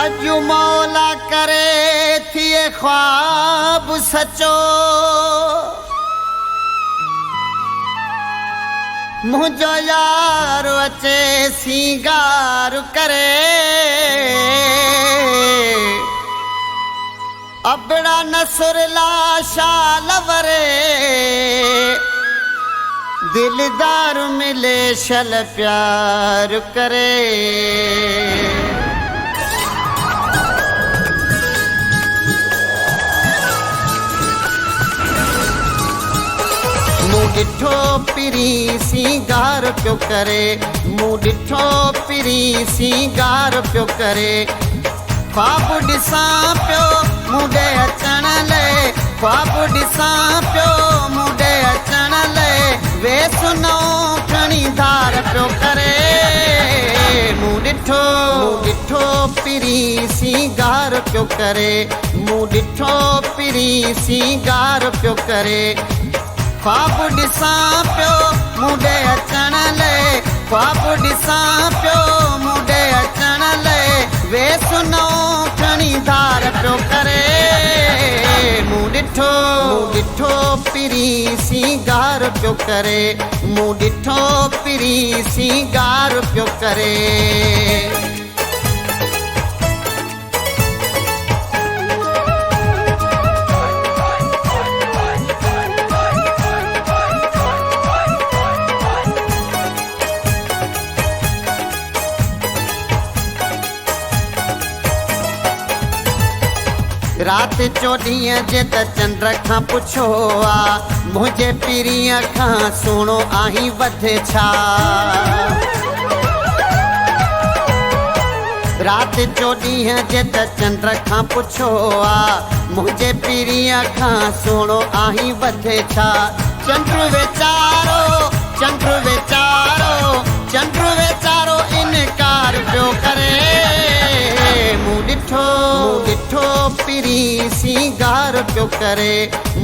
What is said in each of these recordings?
अजु मौला करे थिए ख्वाब सचो मुझो यार अचे सिंगार करे अबड़ा नसुरला शाल वरे दिलदार मिले शल प्यार करे मुडिठो पिरी सिंगार प्यो करे मुडिठो पिरी सिंगार प्यो करे ख्वाब ॾिसां पियो मुडे अचण लाइ ख्वाब ॾिसां पियो मुडे अचण लाइ वे सुनो खणी धार पियो करे मुडिठो पिरी सिंगार प्यो करे मुडिठो पिरी सिंगार प्यो करे ख्वाब ॾिसां पियो मुडे अचण लाइ ख्वाब ॾिसां पियो मुडे अचण लाइ वे सुनो खणी धार पियो करे मुडिठो पिरी सिंगार पियो करे मुडिठो पिरी सिंगार पियो करे रात चोॾींहं जे त चंड खां पुछो आ मुंहिंजे पीरीअ खां सुहिणो आहीं वधे छा रात चोॾींहं जे त चंड खां पुछो आ मुंहिंजे पीरीअ खां सुहिणो आहीं वधे छा चंड वेचारो इनकार पियो करे मुडिठो पिरी सिंगार पियो करे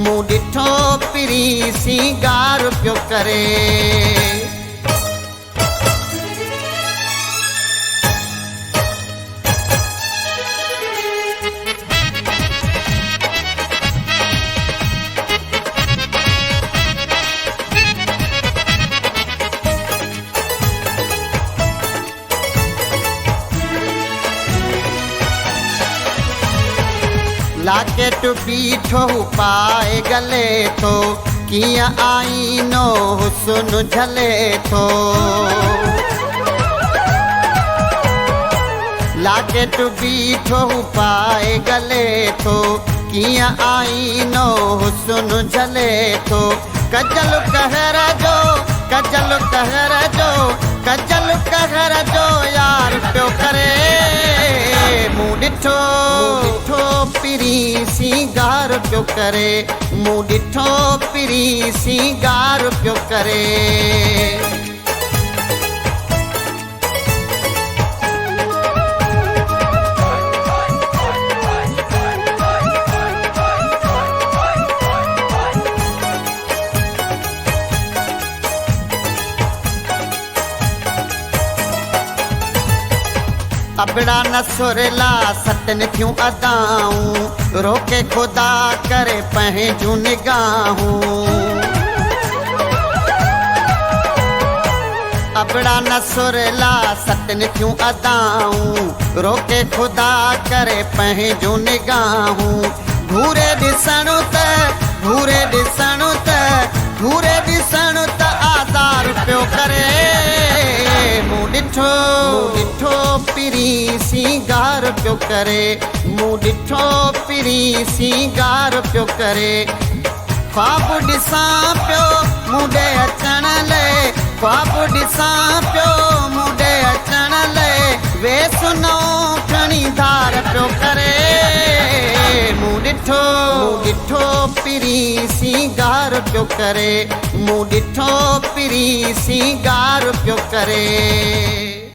मुडिठो पिरी सिंगार पियो करे लाकेट बीठो पाए गले तो किया आईनो हुस्न झले तो लाकेट बीठो पाए गले तो किया आईनो हुस्न झले तो कजल कहर जो यार पियो करे मुडिठो पिरी सिंगार पियो करे मुडिठो पिरी सिंगार पियो करे अबड़ा नसुरला सतन थियूं अदाऊं रोके खुदा करे पंहिंजूं निगाहूं अबड़ा नसुरला सतन थियूं अदाऊं रोके खुदा करे पंहिंजूं निगाहूं घूरे ॾिसणु त आज़ार पियो करे मुडिठो पिरी सिंगार पियो करे मुडिठो पिरी सिंगार पियो करे ख्वाब ॾिसां पियो मुडे अचण लाइ ख्वाब ॾिसां पियो मुडे अचण लाइ वे सुनो खणी धार पियो करे मुडिठो पिरी सिंगार पियो करे मुडिठो पिरी सिंगार पियो करे